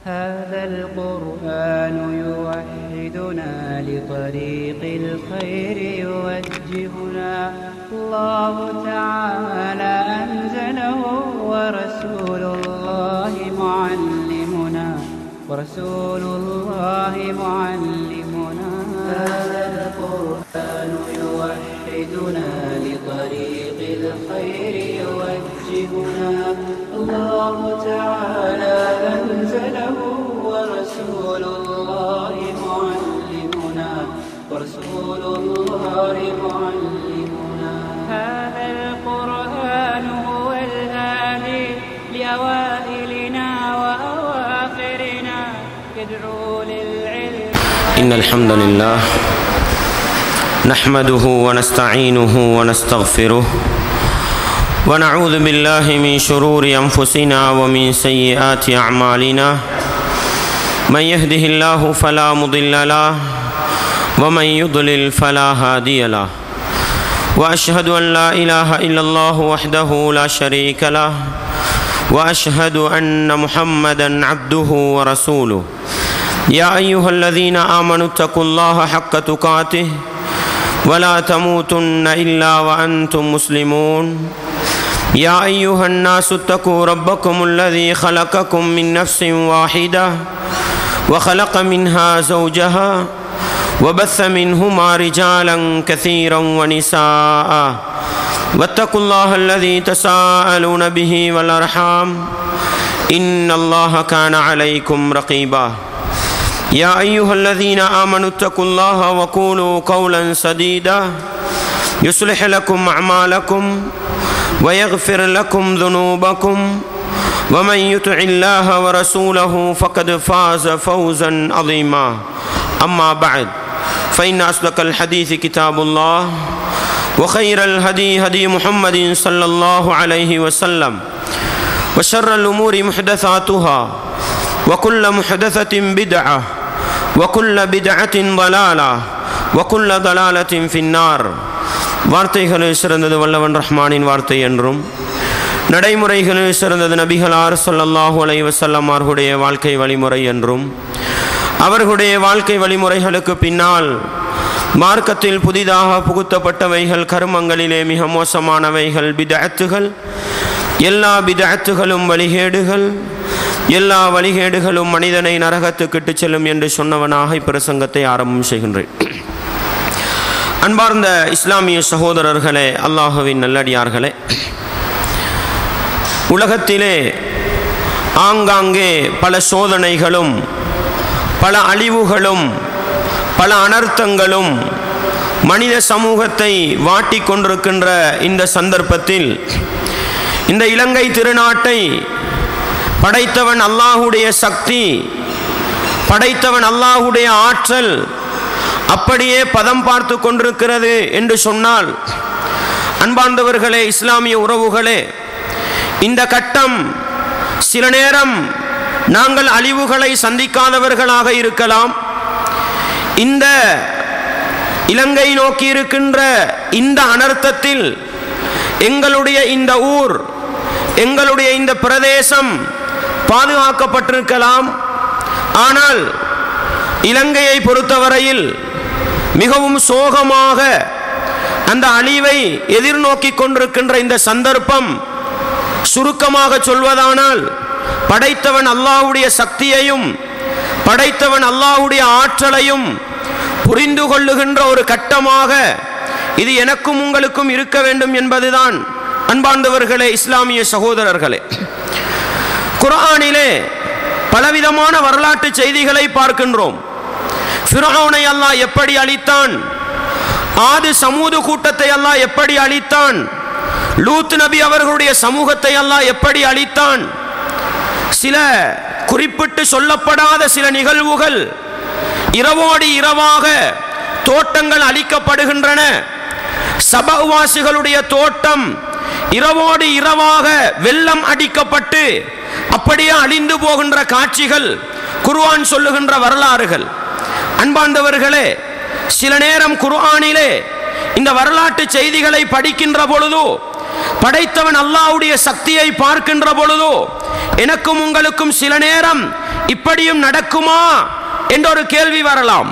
هذا القرآن يوحدنا لطريق الخير يوجهنا الله تعالى أنزله ورسول الله معلمنا هذا القرآن يوحدنا لطريق الخير يوجهنا الله تعالى أنزله ورسول الله معلمنا هذا القرآن هو الهادي لأوائلنا وأواخرنا يدعو للعلم. إن الحمد لله نحمده ونستعينه ونستغفره ونعوذ بالله من شرور أنفسنا ومن سيئات أعمالنا من يهده الله فلا مضل له ومن يضلل فلا هادي له وأشهد أن لا إله إلا الله وحده لا شريك له وأشهد أن محمدا عبده ورسوله يا أيها الذين آمنوا اتقوا الله حق تقاته ولا تموتن إلا وأنتم مسلمون يا أيها الناس اتقوا ربكم الذي خلقكم من نفس واحدة وخلق منها زوجها وبث منهما رجالا كثيرا ونساء واتقوا الله الذي تساءلون به والأرحام إن الله كان عليكم رقيبا يا أيها الذين آمنوا اتقوا الله وقولوا قولا سديدا يصلح لكم أعمالكم ويغفر لكم ذنوبكم ومن يطع الله ورسوله فقد فاز فوزا عظيما أما بعد فإن أصدق الحديث كتاب الله وخير الهدي هدي محمد صلى الله عليه وسلم وشر الأمور محدثاتها وكل محدثة بدعة وكل بدعة ضلالة وكل ضلالة في النار. வார்த்தைகளில் சிறந்தது வல்லவன் ரஹ்மானின் வார்த்தை என்றும் நடைமுறைகளில் சிறந்தது நபிகளார் ஸல்லல்லாஹு அலைஹி வஸல்லம் அவர்களுடைய வாழ்க்கை வழிமுறை என்றும் அவர்களுடைய வாழ்க்கை வழிமுறைகளுக்கு பின்னால் மார்க்கத்தில் புதிதாக புகுத்தப்பட்டவைகள் கர்மங்களிலே மிக மோசமானவைகள் பிதஅத்துகள், எல்லா பிதஅத்துகளும் வழிகேடுகள், எல்லா வழிகேடுகளும் மனிதனை நரகத்துக்கு இட்டுச் செல்லும் என்று சொன்னவனாக இப்பிரசங்கத்தை ஆரம்பம் செய்கின்றேன். அன்பார்ந்த இஸ்லாமிய சகோதரர்களே, அல்லாஹுவின் நல்லடியார்களே, உலகத்திலே ஆங்காங்கே பல சோதனைகளும் பல அழிவுகளும் பல அனர்த்தங்களும் மனித சமூகத்தை வாட்டி கொண்டிருக்கின்ற இந்த சந்தர்ப்பத்தில் இந்த இலங்கை திருநாட்டை படைத்தவன் அல்லாஹுடைய சக்தி, படைத்தவன் அல்லாஹுடைய ஆற்றல் அப்படியே பதம் பார்த்து கொண்டிருக்கிறது என்று சொன்னால், அன்பார்ந்தவர்களே, இஸ்லாமிய உறவுகளே, இந்த கட்டம் சில நேரம் நாங்கள் அழிவுகளை சந்திக்காதவர்களாக இருக்கலாம். இந்த இலங்கை நோக்கி இருக்கின்ற இந்த அனர்த்தத்தில் எங்களுடைய இந்த ஊர், எங்களுடைய இந்த பிரதேசம் பாதுகாக்கப்பட்டிருக்கலாம். ஆனால் இலங்கையை பொறுத்தவரையில் மிகவும் சோகமாக அந்த அழிவை எதிர்நோக்கி கொண்டிருக்கின்ற இந்த சந்தர்ப்பம், சுருக்கமாக சொல்வதானால், படைத்தவன் அல்லாஹ்வுடைய சக்தியையும் படைத்தவன் அல்லாஹ்வுடைய ஆற்றலையும் புரிந்து கொள்ளுகின்ற ஒரு கட்டமாக இது எனக்கும் உங்களுக்கும் இருக்க வேண்டும் என்பதுதான். அன்பார்ந்தவர்களே, இஸ்லாமிய சகோதரர்களே, குர்ஆனிலே பலவிதமான வரலாற்று செய்திகளை பார்க்கின்றோம். ஃபிரௌனை அல்லாஹ் எப்படி அழித்தான், ஆது சமூது கூட்டத்தை அல்லாஹ் எப்படி அழித்தான், லூத் நபி அவர்களுடைய சமூகத்தை அல்லாஹ் எப்படி அழித்தான். சில குறிப்பிட்டு சொல்லப்படாத சில நிகழ்வுகள், இரவோடு இரவாக தோட்டங்கள் அழிக்கப்படுகின்றன. சபவாசிகளுடைய தோட்டம் இரவோடு இரவாக வெள்ளம் அடிக்கப்பட்டு அப்படியே அழிந்து போகின்ற காட்சிகள் குர்ஆன் சொல்லுகின்ற வரலாறுகள். அன்பார்ந்தவர்களே, சில நேரம் குர்ஆனிலே இந்த வரலாற்று செய்திகளை படிக்கின்ற பொழுதோ, படைத்தவன் அல்லாஹ்வுடைய சக்தியை பார்க்கின்ற பொழுதோ, எனக்கும் உங்களுக்கும் சில நேரம் இப்படியும் நடக்குமா என்ற ஒரு கேள்வி வரலாம்.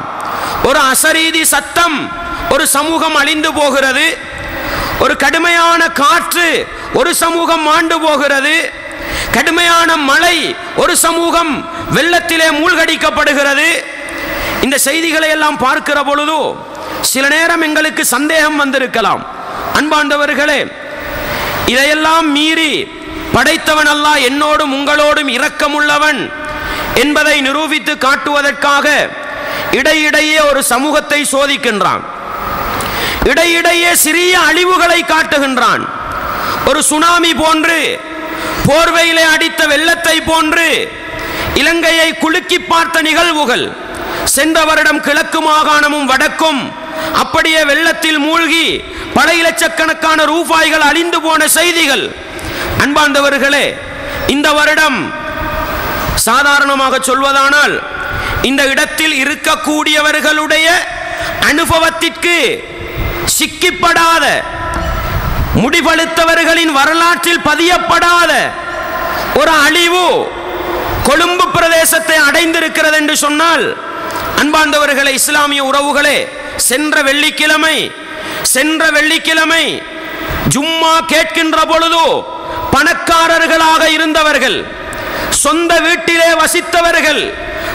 ஒரு அசரீதி சத்தம், ஒரு சமூகம் அழிந்து போகிறது. ஒரு கடுமையான காற்று, ஒரு சமூகம் மாண்டு போகிறது. கடுமையான மழை, ஒரு சமூகம் வெள்ளத்திலே மூழ்கடிக்கப்படுகிறது. இந்த செய்திகளை எல்லாம் பார்க்கிற பொழுது சில நேரம் எங்களுக்கு சந்தேகம் வந்திருக்கலாம். அன்பாண்டவர்களே, இதையெல்லாம் மீறி படைத்தவன் அல்லாஹ் என்னோடும் உங்களோடும் இரக்கமுள்ளவன் என்பதை நிரூபித்து காட்டுவதற்காக இடையிடையே ஒரு சமூகத்தை சோதிக்கின்றான். இடையிடையே சிறிய அழிவுகளை காட்டுகின்றான். ஒரு சுனாமி போன்று, போர்வையிலே அடித்த வெள்ளத்தை போன்று இலங்கையை குலுக்கி பார்த்த நிகழ்வுகள், சென்ற வருடம் கிழக்கு மாகாணமும் வடக்கும் அப்படியே வெள்ளத்தில் மூழ்கி பல இலட்சக்கணக்கான ரூபாய்கள் அழிந்து போன செய்திகள். அன்பார்ந்தவர்களே, இந்த வருடம் சாதாரணமாக சொல்வதானால் இந்த இடத்தில் இருக்கக்கூடியவர்களுடைய அனுபவத்திற்கு சிக்கிப்படாத, முடிவெடுத்தவர்களின் வரலாற்றில் பதியப்படாத ஒரு அழிவு கொழும்பு பிரதேசத்தை அடைந்திருக்கிறது என்று சொன்னால், அன்பார்ந்தவர்களே, இஸ்லாமிய உறவுகளே, சென்ற வெள்ளிக்கிழமை ஜும்மா கேட்கின்ற பொழுது பணக்காரர்களாக இருந்தவர்கள், சொந்த வீட்டிலே வசித்தவர்கள்,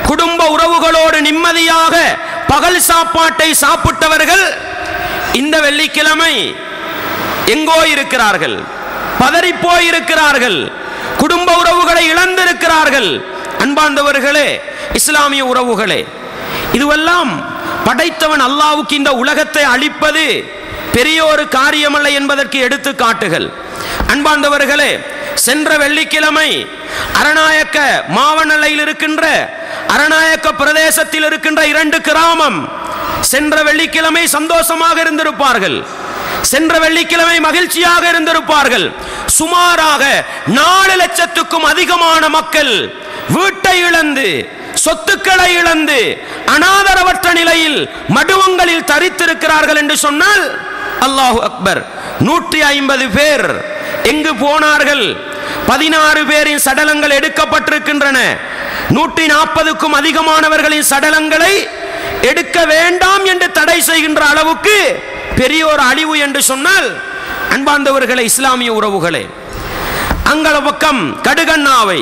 குடும்ப உறவுகளோடு நிம்மதியாக பகல் சாப்பாட்டை சாப்பிட்டவர்கள் இந்த வெள்ளிக்கிழமை எங்கோ இருக்கிறார்கள், பதறிப்போய் இருக்கிறார்கள், குடும்ப உறவுகளை இழந்திருக்கிறார்கள். அன்பார்ந்தவர்களே, இஸ்லாமிய உறவுகளே, இதுவெல்லாம் படைத்தவன் அல்லாஹ்வுக்கு இந்த உலகத்தை அழிப்பது பெரிய ஒரு காரியமல்ல என்பதற்கு எடுத்துக்காட்டுகள். அன்பார்ந்தவர்களே, சென்ற வெள்ளிக்கிழமை அரநாயக்க மாவனல்லையில் இருக்கின்ற அரநாயக்க பிரதேசத்தில் இருக்கின்ற 2 கிராமம் சென்ற வெள்ளிக்கிழமை சந்தோஷமாக இருந்திருப்பார்கள், சென்ற வெள்ளிக்கிழமை மகிழ்ச்சியாக இருந்திருப்பார்கள். சுமாராக 4 லட்சத்துக்கும் அதிகமான மக்கள் வீட்டை இழந்து, சொத்துக்களை இழந்து, அனாதரவற்ற நிலையில் மடுவங்களில் தரித்திருக்கிறார்கள் என்று சொன்னால், அல்லாஹு அக்பர், 150 பேர் எங்கு போனார்கள்? 16 பேரின் சடலங்கள் எடுக்கப்பட்டிருக்கின்றன. 140க்கும் அதிகமானவர்களின் சடலங்களை எடுக்க வேண்டாம் என்று தடை செய்கின்ற அளவுக்கு பெரிய ஒரு அழிவு என்று சொன்னால், அன்பார்ந்தவர்களே, இஸ்லாமிய உறவுகளே, அங்கள பக்கம் கடுகண்ணாவை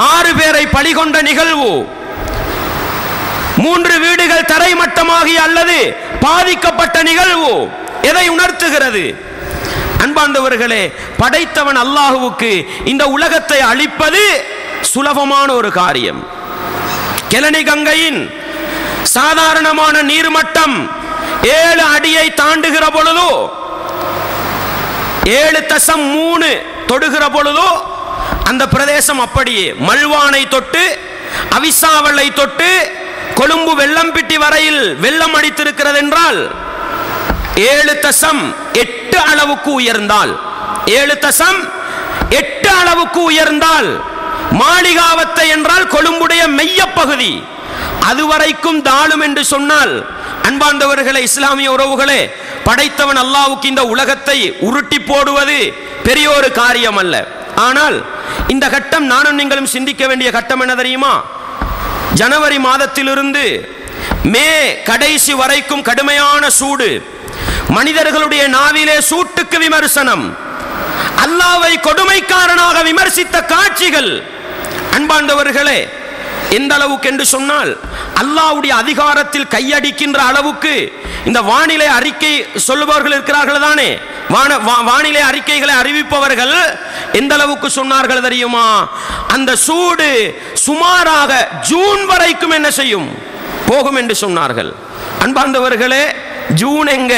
6 பேரை பலிகொண்ட நிகழ்வு, 3 வீடுகள் தரைமட்டமாகி அல்லது பாதிக்கப்பட்ட நிகழ்வு எதை உணர்த்துகிறது? அன்பார்ந்தவர்களே, படைத்தவன் அல்லாஹ்வுக்கு இந்த உலகத்தை அழிப்பது சுலபமான ஒரு காரியம். கெலனி கங்கையின் சாதாரணமான நீர்மட்டம் 7 அடியை தாண்டுகிற பொழுதோ, 7.3 தொடுகிற பொழுதோ அந்த பிரதேசம் அப்படியே மல்வானை தொட்டு, அவிசாவளை தொட்டு, கொழும்பு வெள்ளம்பிட்டி வரையில் வெள்ளம் அடித்திருக்கிறது என்றால் 7.8 அளவுக்கு உயர்ந்தால், 7.8 அளவுக்கு உயர்ந்தால், மாளிகாவத்தை என்றால் கொழும்புடைய மைய பகுதி அதுவரைக்கும் தாழும் என்று சொன்னால், அன்பார்ந்தவர்களே, இஸ்லாமிய உறவுகளே, படைத்தவன் அல்லாஹ்வுக்கு இந்த உலகத்தை உருட்டி போடுவது பெரிய ஒரு காரியம் அல்ல. ஆனால் இந்த கட்டம் நானும் நீங்களும் சிந்திக்க வேண்டிய கட்டம் என்ன தெரியுமா? ஜனவரி மாதத்திலிருந்து மே கடைசி வரைக்கும் கடுமையான சூடு, மனிதர்களுடைய நாவிலே சூட்டுக்கு விமர்சனம், அல்லாஹ்வை கொடுமைக்காரனாக விமர்சித்த காட்சிகள். அன்பார்ந்தவர்களே, எந்த அளவுக்கு என்று சொன்னால், அல்லாஹ்வுடைய அதிகாரத்தில் கையடிக்கின்ற அளவுக்கு இந்த வானிலை அறிக்கை சொல்லுபவர்கள் இருக்கிறார்கள் தானே, வானிலை அறிக்கைகளை அறிவிப்பவர்கள் எந்த அளவுக்கு சொன்னார்கள் தெரியுமா? அந்த சூடு சுமாராக ஜூன் வரைக்கும் என்ன செய்யும், போகும் என்று சொன்னார்கள். அன்பார்ந்தவர்களே, ஜூன் எங்க,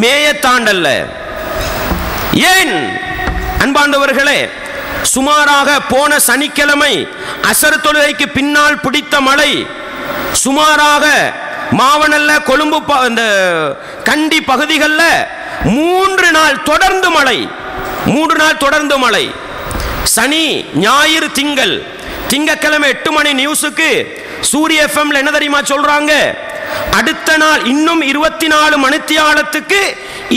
மேய தாண்டல்ல. ஏன் அன்பார்ந்தவர்களே, சுமாராக போன சனிக்கிழமை அசர் தொழுகைக்கு பின்னால் பிடித்த மழை, சுமாராக மாவனல்ல, கொழும்பு, இந்த கண்டி பகுதிகளில் 3 நாள் தொடர்ந்து மழை, 3 நாள் தொடர்ந்து மழை. சனி, ஞாயிறு, திங்கட்கிழமை 8 மணி நியூஸுக்கு சூரிய எஃப்எம்ல என்ன தெரியுமா சொல்றாங்க? அடுத்த நாள் இன்னும் 24 மணித்தியாலத்துக்கு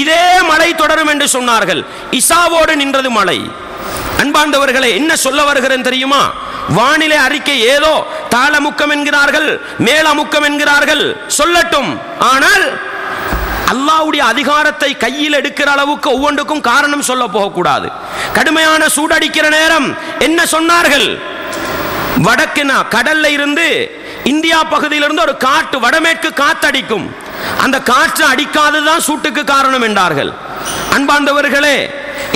இதே மழை தொடரும் என்று சொன்னார்கள். இசாவோடு நின்றது மழை. அன்பார்ந்தவர்களே, என்ன சொல்ல வருகிறேன் தெரியுமா? வானிலை அறிக்கை ஏதோ தாளமுக்கம் என்கிறார்கள், மேலமுக்கம் என்கிறார்கள், சொல்லட்டும். ஆனால் அல்லாஹ்வுடைய அதிகாரத்தை கையில் எடுக்கிற அளவுக்கு ஒவ்வொன்றுக்கும் காரணம் சொல்ல போகக்கூடாது. கடுமையான சூடடிக்கிற நேரம் என்ன சொன்னார்கள்? வடக்கு கடல்ல இருந்து இந்தியா பகுதியிலிருந்து ஒரு காற்று, வடமேற்கு காத்தடிக்கும், அந்த காற்று அடிக்காததுதான் சூட்டுக்கு காரணம் என்றார்கள். அன்பார்ந்தவர்களே,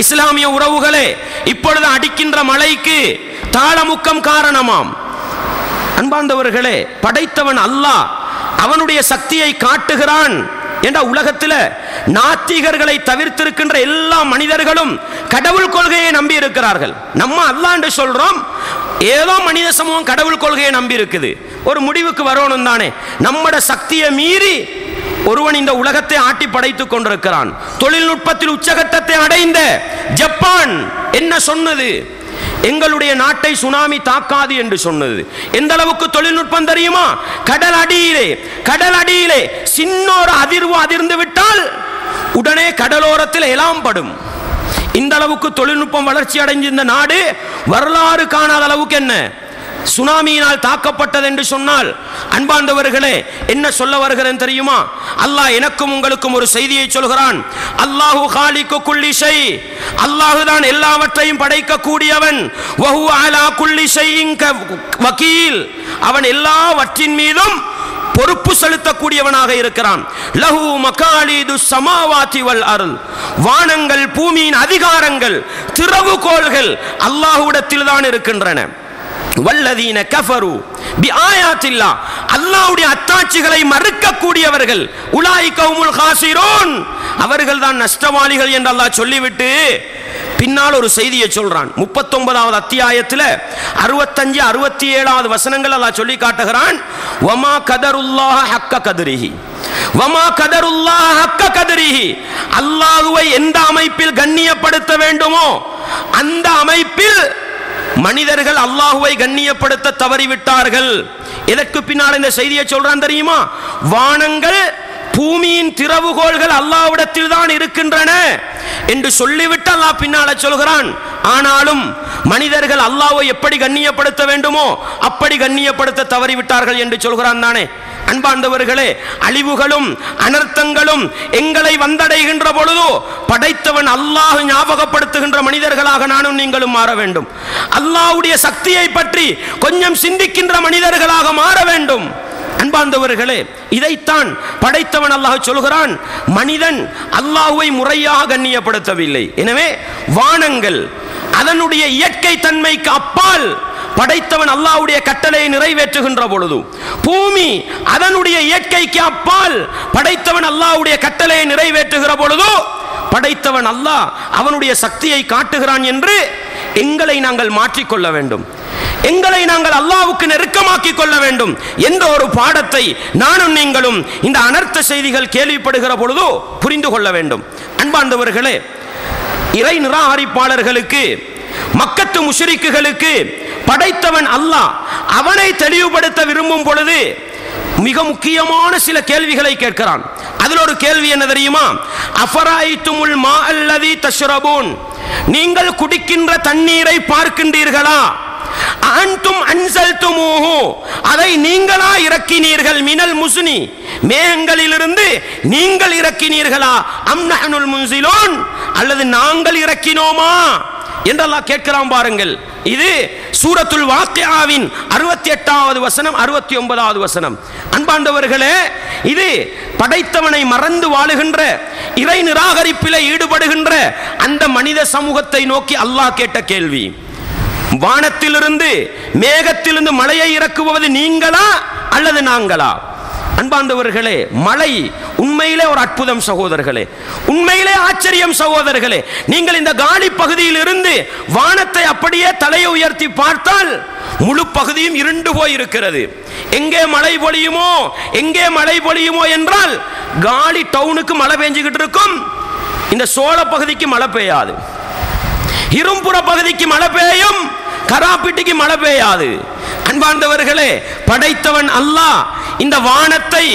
இஸ்லாமிய உறவுகளே, இப்பொழுது அடிக்கின்ற மழைக்கு தாளமுக்கம் காரணமாம். அன்பார்ந்தவர்களே, படைத்தவன் அல்லாஹ் அவனுடைய சக்தியை காட்டுகிறான் என்ற உலகத்தில் நாத்திகர்களை தவிர்த்திருக்கின்ற எல்லா மனிதர்களும் கடவுள் கொள்கையை நம்பி இருக்கிறார்கள். நம்ம அல்லாஹ் என்று சொல்றோம், ஏதோ மனித சமூகம் கடவுள் கொள்கையை நம்பி இருக்குது. ஒரு முடிவுக்கு வரணும் தானே. நம்மட சக்தியை மீறி ஒருவன் இந்த உலகத்தை ஆட்டி படைத்துக் கொண்டிருக்கிறான். தொழில்நுட்பத்தில் உச்சகட்டத்தை அடைந்த ஜப்பான் என்ன சொன்னது? எங்களுடைய நாட்டை சுனாமி தாக்காது என்று சொன்னது. எந்த அளவுக்கு தொழில்நுட்பம் தெரியுமா? கடல் அடியிலே சின்ன ஒரு அதிர்வு அதிர்ந்து விட்டால் உடனே கடலோரத்தில் எல்லாம் படும். இந்த அளவுக்கு தொழில்நுட்பம் வளர்ச்சி அடைந்த நாடு வரலாறு காணாத அளவுக்கு என்ன சுனாமியினால் தாக்கப்பட்டது என்று சொன்னால், அன்பார்ந்தவர்களே, என்ன சொல்ல வருகிறேன் தெரியுமா? அல்லாஹ் எனக்கும் உங்களுக்கும் ஒரு செய்தியை சொல்கிறான். அல்லாஹு காலிகு குல்லி ஷை, அல்லாஹ் தான் எல்லாவற்றையும் படைக்க கூடியவன். வஹுவ அலா குல்லி ஷைஇன் வகீல், அவன் எல்லாவற்றின் மீதும் பொறுப்பு செலுத்தக்கூடியவனாக இருக்கிறான். லஹு மகாலிது சமாவாதி வல் அர்ல், வானங்கள் பூமியின் அதிகாரங்கள் திறவுகோள்கள் அல்லாஹ்விடத்தில் தான் இருக்கின்றன. வல்லதீன கஃபரு பிஆயாத்தில்லா, அல்லாஹ்வுடைய அத்தாட்சிகளை மறுக்கக்கூடியவர்கள், உலாயிக ஹுமுல் காசிரூன், அவர்கள் தான் நஷ்டவாளிகள் என்று அல்லாஹ் சொல்லிவிட்டு பின்னால் ஒரு செய்தியை சொல்றான். 39வது அத்தியாயத்தில் 65 67வது வசனங்கள் அல்லாஹ் சொல்லி காட்டுகிறான். வமா கதருல்லாஹ ஹக்க கத்ரிஹி, வமா கதருல்லாஹ ஹக்க கத்ரிஹி, அல்லாஹ்வை எந்த அமைப்பில் கண்ணியப்படுத்த வேண்டுமோ அந்த அமைப்பில் மனிதர்கள் அல்லாஹ்வை கண்ணியப்படுத்த தவறிவிட்டார்கள். எதற்கு பின்னால் இந்த செய்தியை சொல்றான் தெரியுமா? வானங்கள் பூமியின் திறவுகோள்கள் அல்லாஹ்விடத்தில் தான் இருக்கின்றன என்று சொல்லிவிட்டு அல்லாஹ் பின்னால சொல்கிறான். ஆனாலும் மனிதர்கள் அல்லாஹ்வை எப்படி கண்ணியப்படுத்த வேண்டுமோ அப்படி கண்ணியப்படுத்த தவறிவிட்டார்கள் என்று சொல்கிறான் தானே. அன்பார்ந்தவர்களே, அழிவுகளும் அனர்த்தங்களும் எங்களை வந்தடைகின்ற பொழுது படைத்தவன் அல்லாஹ் ஞாபகப்படுத்துகின்ற மனிதர்களாக நானும் நீங்களும் மாற வேண்டும். அல்லாஹ்வுடைய சக்தியை பற்றி கொஞ்சம் சிந்திக்கின்ற மனிதர்களாக மாற வேண்டும். அன்பார்ந்தவர்களே, இதைத்தான் படைத்தவன் அல்லாஹ் சொல்கிறான். மனிதன் அல்லாஹ்வை முறையாக கண்ணியப்படுத்தவில்லை. எனவே வானங்கள் அதனுடைய இயற்கை தன்மைக்கு அப்பால் படைத்தவன் அல்லாஹ்வுடைய கட்டளையை நிறைவேற்றுகின்ற பொழுது, பூமி அதனுடைய இயற்கைக்கு அப்பால் படைத்தவன் அல்லாஹ்வுடைய கட்டளையை நிறைவேற்றுகிற பொழுது படைத்தவன் அல்லாஹ் அவனுடைய சக்தியை காட்டுகிறான் என்று எங்களை நாங்கள் மாற்றிக்கொள்ள வேண்டும். எங்களை நாங்கள் அல்லாஹ்வுக்கு நெருக்கமாக்கி கொள்ள வேண்டும் என்ற ஒரு பாடத்தை நானும் நீங்களும் இந்த அனர்த்த செய்திகள் கேள்விப்படுகிற பொழுது புரிந்து கொள்ள வேண்டும். அன்பார்ந்தவர்களே, இறை நிராகரிப்பாளர்களுக்கு, மக்கத்து முஷ்ரிக்குகளுக்கு படைத்தவன் அல்லாஹ் அவனை தெளிவுபடுத்த விரும்பும் பொழுது மிக முக்கியமான சில கேள்விகளை கேட்கிறான். அதில் ஒரு கேள்வி என்ன தெரியுமா? அஃபராய்துமுல் மா அல்லதி தஷ்ரபூன், நீங்கள் குடிக்கின்ற தண்ணீரை பார்க்கின்றீர்களா? அன்தும் அன்சல்துமூஹு, அதை நீங்களா இறக்கினீர்கள்? மினல் முஸ்னி, மேகங்களிலிருந்து நீங்கள் இறக்கினீர்களா? அம் நஹ்னுல் முன்சிலூன், அல்லது நாங்கள் இறக்கினோமா என்று அல்லாஹ் கேட்கிறான். பாருங்கள், இது சூரத்துல் வாக்கியாவின் 68வது வசனம் 69வது வசனம். அன்பார்ந்தவர்களே, இது படைத்தவனை மறந்து வாழுகின்ற, இறை நிராகரிப்பிலே ஈடுபடுகின்ற அந்த மனித சமூகத்தை நோக்கி அல்லாஹ் கேட்ட கேள்வி. வானத்திலிருந்து மேகத்திலிருந்து மழையை இறக்குவது நீங்களா அல்லது நாங்களா? அன்பார்ந்தவர்களே, மழை உண்மையிலே ஒரு அற்புதம் சகோதரர்களே, உண்மையிலே ஆச்சரியம் சகோதரர்களே. நீங்கள் இந்த காலி பகுதியில் இருந்து வானத்தை அப்படியே தலையை உயர்த்தி பார்த்தால் முழு பகுதியும் இருண்டு போய் இருக்கிறது. எங்கே மழை பொழியுமோ எங்கே மழை பொழியுமோ என்றால் காலி டவுனுக்கு மழை பெஞ்சுக்கிட்டு இருக்கும், இந்த சோழ பகுதிக்கு மழை பெய்யாது. இரும்புற பகுதிக்கு மழை பெய்யும், கராப்பிட்டிக்கு மழை பெய்யாது. அன்பார்ந்தவர்களே, படைத்தவன் அல்லாஹ் இந்த வானத்தை,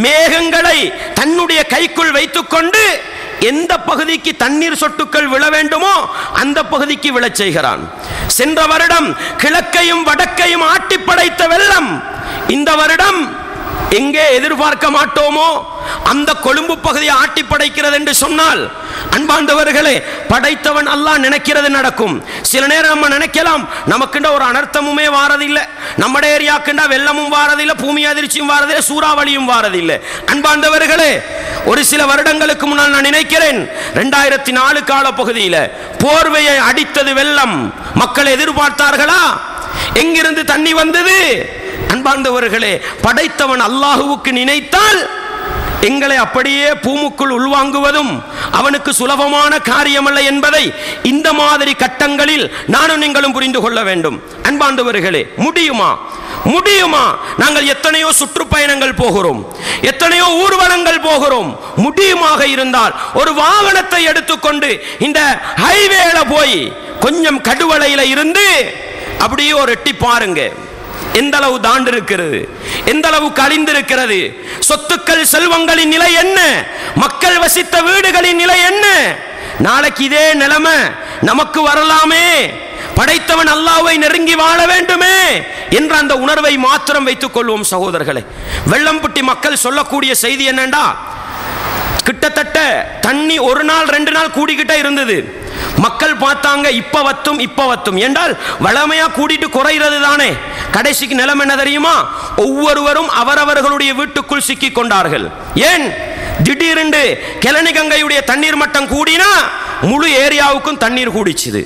மேகங்களை தன்னுடைய கைக்குள் வைத்துக் கொண்டு எந்த பகுதிக்கு தண்ணீர் சொட்டுக்கள் விழ வேண்டுமோ அந்த பகுதிக்கு விழச் செய்கிறான். சென்ற வருடம் கிழக்கையும் வடக்கையும் ஆட்டி படைத்த வெள்ளம் இந்த வருடம் எங்கே எதிர்பார்க்க மாட்டோமோ அந்த கொழும்பு பகுதியை ஆட்டி படைக்கிறது என்று சொன்னால், அன்பார்ந்தவர்களே, படைத்தவன் அல்லாஹ் நினைக்கிறது நடக்கும். சில நேரம் நம்ம நினைக்கலாம் நமக்குண்ட ஒரு அனர்த்தமுமே வாரதில்லை, நம்ம ஏரியாக்குண்டா வெள்ளமும் வாரதில்லை, பூமி அதிர்ச்சியும் வாரதில்லை, சூறாவளியும் வாரதில்லை. அன்பார்ந்தவர்களே, ஒரு சில வருடங்களுக்கு முன்னால் நான் நினைக்கிறேன் 2004 கால பகுதியில் போர்வையை அடித்தது வெள்ளம். மக்கள் எதிர்பார்த்தார்களா? எங்கிருந்து தண்ணி வந்தது? அன்பார்ந்தவர்களே, படைத்தவன் அல்லாஹுவுக்கு நினைத்தால் எங்களை அப்படியே பூமுக்குள் உள்வாங்குவதும் அவனுக்கு சுலபமான காரியமல்ல என்பதை இந்த மாதிரி கட்டங்களில் நானும் நீங்களும் புரிந்து கொள்ள வேண்டும். அன்பார்ந்தவர்களே, முடியுமா? நாங்கள் எத்தனையோ சுற்றுப்பயணங்கள் போகிறோம், எத்தனையோ ஊர்வலங்கள் போகிறோம். முடியுமாக இருந்தால் ஒரு வாகனத்தை எடுத்துக்கொண்டு இந்த ஹைவேல போய் கொஞ்சம் கடுவளையில இருந்து அப்படியே ஒரு எட்டி பாருங்க. எந்த அளவு தாண்டு இருக்கிறது, எந்த அளவு கழிந்திருக்கிறது, சொத்துக்கள் செல்வங்களின் நிலை என்ன, மக்கள் வசித்த வீடுகளின் நிலை என்ன? நாளைக்கு இதே நிலைமை நமக்கு வரலாமே, படைத்தவன் அல்லாஹ்வை நெருங்கி வாழ வேண்டுமே என்ற அந்த உணர்வை மாத்திரம் வைத்துக் கொள்வோம் சகோதரர்களே. வெள்ளம்பட்டி மக்கள் சொல்லக்கூடிய செய்தி என்னண்டா, கிட்டத்தட்ட தண்ணி ஒரு நாள் 2 நாள் கூடிக்கிட்டே இருந்தது. மக்கள் பார்த்தாங்க இப்ப வத்தும் என்றால் வளமையா கூடிட்டு குறைகிறது தானே. கடைசிக்கு நிலைமை என்ன தெரியுமா? ஒவ்வொருவரும் அவரவர்களுடைய வீட்டுக்குள் சிக்கிக் கொண்டார்கள். ஏன்? திடீரென்று கிளனி கங்கையுடைய தண்ணீர் மட்டம் கூடினா முழு ஏரியாவுக்கும் தண்ணீர் கூடிச்சுது.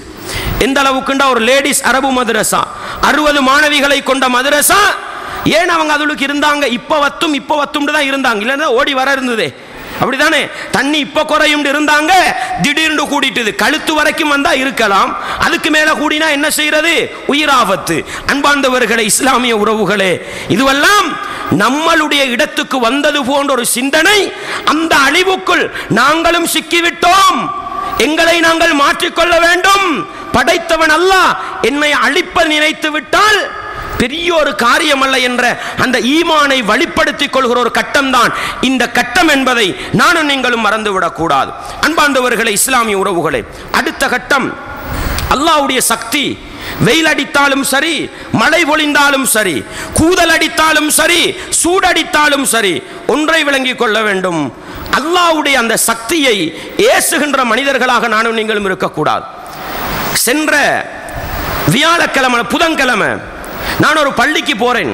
எந்த அளவுக்குண்டா, ஒரு லேடிஸ் அரபு மதரசா 60 மாணவிகளை கொண்ட மதரசா. ஏன் அவங்க அதுக்கு இருந்தாங்க? இப்ப வத்தும் தான் இருந்தாங்க, இல்லைன்னா ஓடி வர இருந்ததே. அப்படித்தானே? தண்ணி இப்ப குறையும் இருந்தாங்க, திடீர்னு கூடிட்டது. கழுத்து வரைக்கும் வந்தா இருக்கலாம், அதுக்கு மேல கூடினா என்ன செய்யறது? உயிராபத்து. அன்பார்ந்தவர்களே, இஸ்லாமிய உறவுகளே, இதுவெல்லாம் நம்மளுடைய இடத்துக்கு வந்தது போன்ற ஒரு சிந்தனை. அந்த அழிவுக்குள் நாங்களும் சிக்கிவிட்டோம், எங்களை நாங்கள் மாற்றிக்கொள்ள வேண்டும். படைத்தவன் அல்லாஹ் என்னை அழிப்ப நினைத்து விட்டால் பெரிய ஒரு காரியம் அல்ல என்ற அந்த ஈமானை வெளிப்படுத்திக் கொள்கிற ஒரு கட்டம் தான் இந்த கட்டம் என்பதை நானும் நீங்களும் மறந்துவிடக் கூடாது. அன்பார்ந்தவர்களே, இஸ்லாமிய உறவுகளே, அடுத்த கட்டம் அல்லாஹ்வுடைய சக்தி. வெயில் அடித்தாலும் சரி, மழை பொழிந்தாலும் சரி, கூதல் அடித்தாலும் சரி, சூடடித்தாலும் சரி, ஒன்றை விளங்கிக் கொள்ள வேண்டும், அல்லாஹ்வுடைய அந்த சக்தியை ஏசுகின்ற மனிதர்களாக நானும் நீங்களும் இருக்கக்கூடாது. சென்ற வியாழக்கிழமை புதன்கிழமை நான் ஒரு பள்ளிக்கு போறேன்.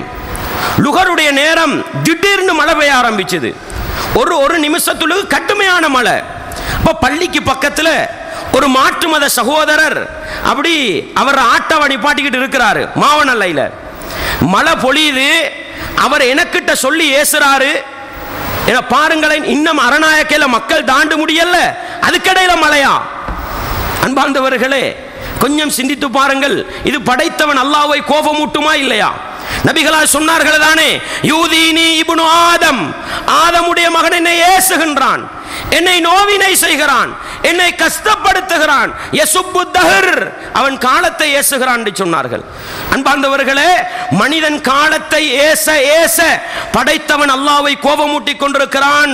லுகருடைய நேரம் திடீர்னு மழை பெய்ய ஆரம்பிச்சது. ஒரு நிமிஷத்துக்கு கடுமையான மழை. அப்ப பள்ளிக்கு பக்கத்துல ஒரு மாற்று மத சகோதரர் அப்படி அவர் ஆட்டவ நிப்பாட்டிக்கிட்டு இருக்கிறாரு மாவனல்லையில. மழை பொழியுது. அவர் எனக்கிட்ட சொல்லி ஏசுறாரு, பாருங்களேன், இன்னும் அரணாயக்கையில மக்கள் தாண்ட முடியல, அதுக்கடையில மழையா? அன்பார்ந்தவர்களே, கொஞ்சம் சிந்தித்து பாருங்கள், இது படைத்தவன் அல்லாஹ்வை கோபமூட்டுமா இல்லையா? நபிகளார் சொன்னார்கள் தானே, யூதீனி இப்னு ஆதம், ஆதமுடைய மகன் என்னை ஏசுகின்றான், என்னை நோவினை செய்கிறான், என்னை கஷ்டப்படுத்துகிறான், யசுப்பு தஹர், அவன் காலத்தை ஏசுகிறான் என்று சொன்னார்கள். அன்பார்ந்தவர்களே, மனிதன் காலத்தை ஏச ஏச படைத்தவன் அல்லாஹ்வை கோபமூட்டி கொண்டிருக்கிறான்.